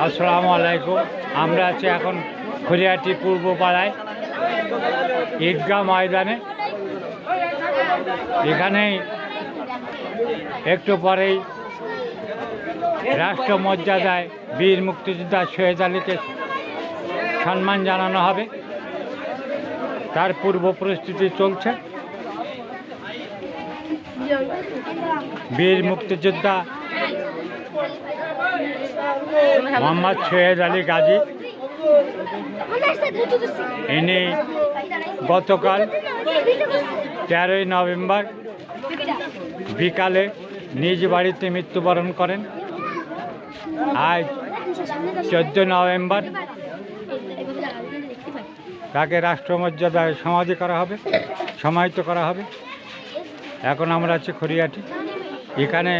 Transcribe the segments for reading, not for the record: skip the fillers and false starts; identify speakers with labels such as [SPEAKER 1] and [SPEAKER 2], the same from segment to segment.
[SPEAKER 1] আসসালামু আলাইকুম। আমরা আছি এখন খড়িয়াটি পূর্ব পাড়ায় ঈদগাহ ময়দানে। এখানেই একটু পরেই রাষ্ট্রমর্যাদায় বীর মুক্তিযোদ্ধা শহীদ আলীকে সম্মান জানানো হবে, তার পূর্ব প্রস্তুতি চলছে। বীর মুক্তিযোদ্ধা মোহাম্মদ শহীদ আলী গাজী, ইনি গতকাল 13ই নভেম্বর বিকালে নিজ বাড়িতে মৃত্যুবরণ করেন। আজ 14 নভেম্বর তাকে রাষ্ট্রমর্যাদায় সমাহিত করা হবে। এখন আমরা আছি খড়িয়াটি। এখানে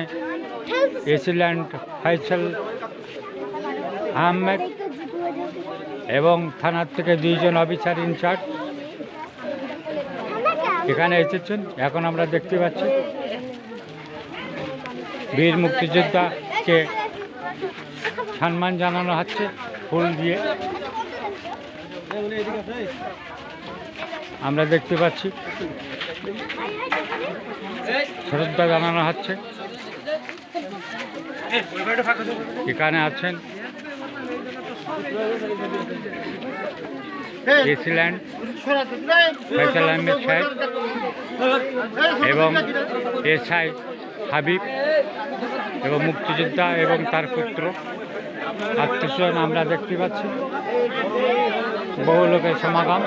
[SPEAKER 1] এসিল্যান্ড ফয়সাল আহমেদ এবং থানার থেকে 2 জন অফিসার ইনচার্জ এখানে এসেছেন। এখন আমরা দেখতে পাচ্ছি বীর মুক্তিযোদ্ধাকে সম্মান জানানো হচ্ছে ফুল দিয়ে। আমরা দেখতে পাচ্ছি শ্রদ্ধা জানানো হচ্ছে। এখানে আছেন এসিল্যান্ড ফয়সাল আহমেদ সাহেব এবং এসআই হাবিব এবং মুক্তিযোদ্ধা এবং তার পুত্র আত্মীয়স্বজন আমরা দেখতে পাচ্ছি। বহু লোকের সমাগম।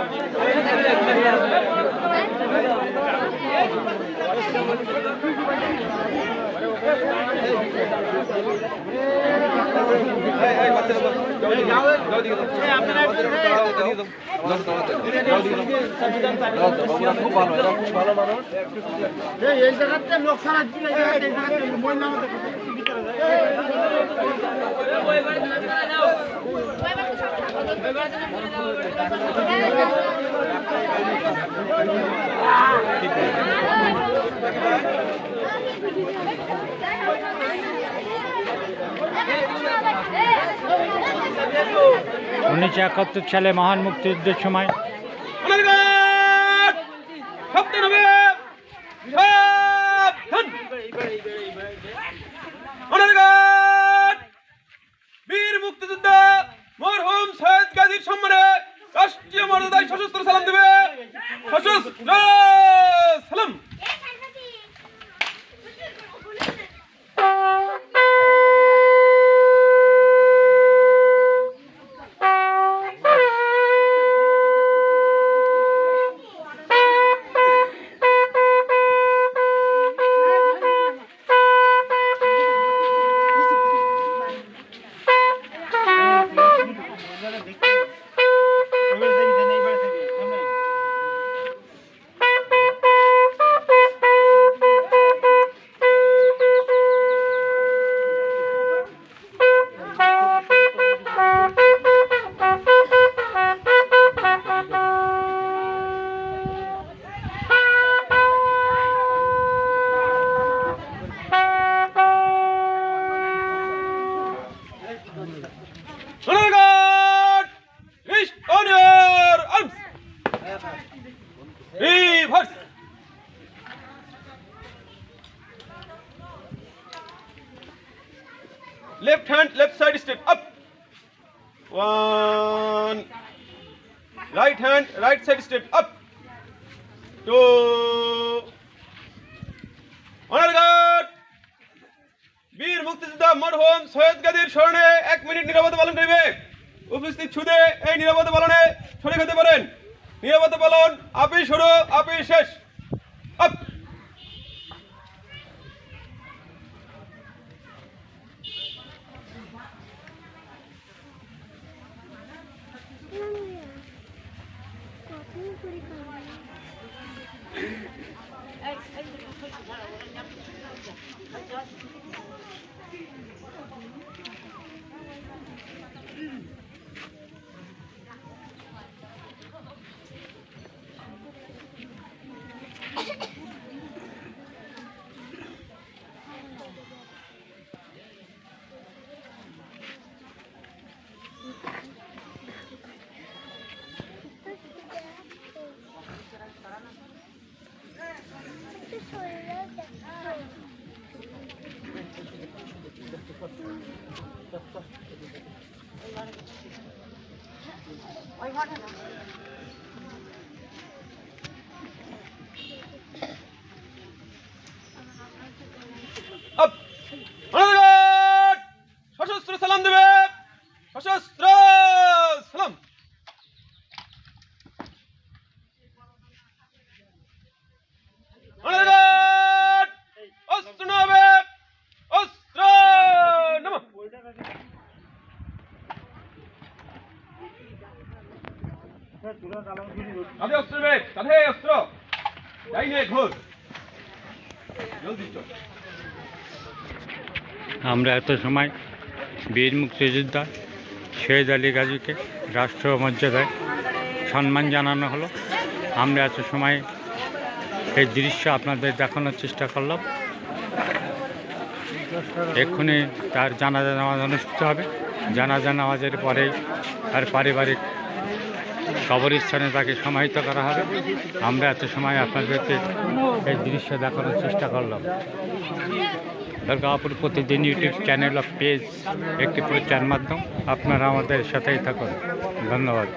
[SPEAKER 2] এই জায়গাতে লোক সারা
[SPEAKER 1] উনিশশো 71 সালে মহান মুক্তিযুদ্ধের সময়
[SPEAKER 3] বীর মুক্তিযোদ্ধা মরহুম শহীদ গাজীর সম্মানে রাষ্ট্রীয় মর্যাদায় সশস্ত্র সালাম দেবে। সশস্ত্র সালাম। Left hand, left side step up. 1. Right hand, right side step up. 2. Honor guard. বীর মুক্তিযোদ্ধা মরহুম শহীদ গাজীর স্মরণে 1 মিনিট নীরবতা পালন করবে। উপস্থিত সুধে এই নীরবতা পালনে শরীক হতে পারেন। নীরবতা পালন আপি শুরু, আপি শেষ। আপ। আপ অনারগার্ড সশস্ত্র সালাম দেবে সশস্ত্র সালাম অনারগার্ড অস্ত্র নামে অস্ত্র নামা কাঁধে অস্ত্র নেবে কাঁধে অস্ত্র যাই নে ঘোর জলদি চল
[SPEAKER 1] আমরা এত সময় বীর মুক্তিযোদ্ধা শহীদ আলী গাজীকে রাষ্ট্রীয় মর্যাদায় সম্মান জানানো হলো। আমরা এত সময় এই দৃশ্য আপনাদের দেখানোর চেষ্টা করলাম। এক্ষুনি তার জানাজা নামাজ অনুষ্ঠিত হবে। জানাজা নামাজের পরেই তার পারিবারিক কবরস্থানে তাকে সমাহিত করা হবে। আমরা এত সময় আপনাদেরকে এই দৃশ্য দেখানোর চেষ্টা করলাম। দুর্গাপুর প্রতিদিন ইউটিউব চ্যানেল ও পেজ একটি প্রচার মাধ্যম। আপনারা আমাদের সাথেই থাকুন। ধন্যবাদ।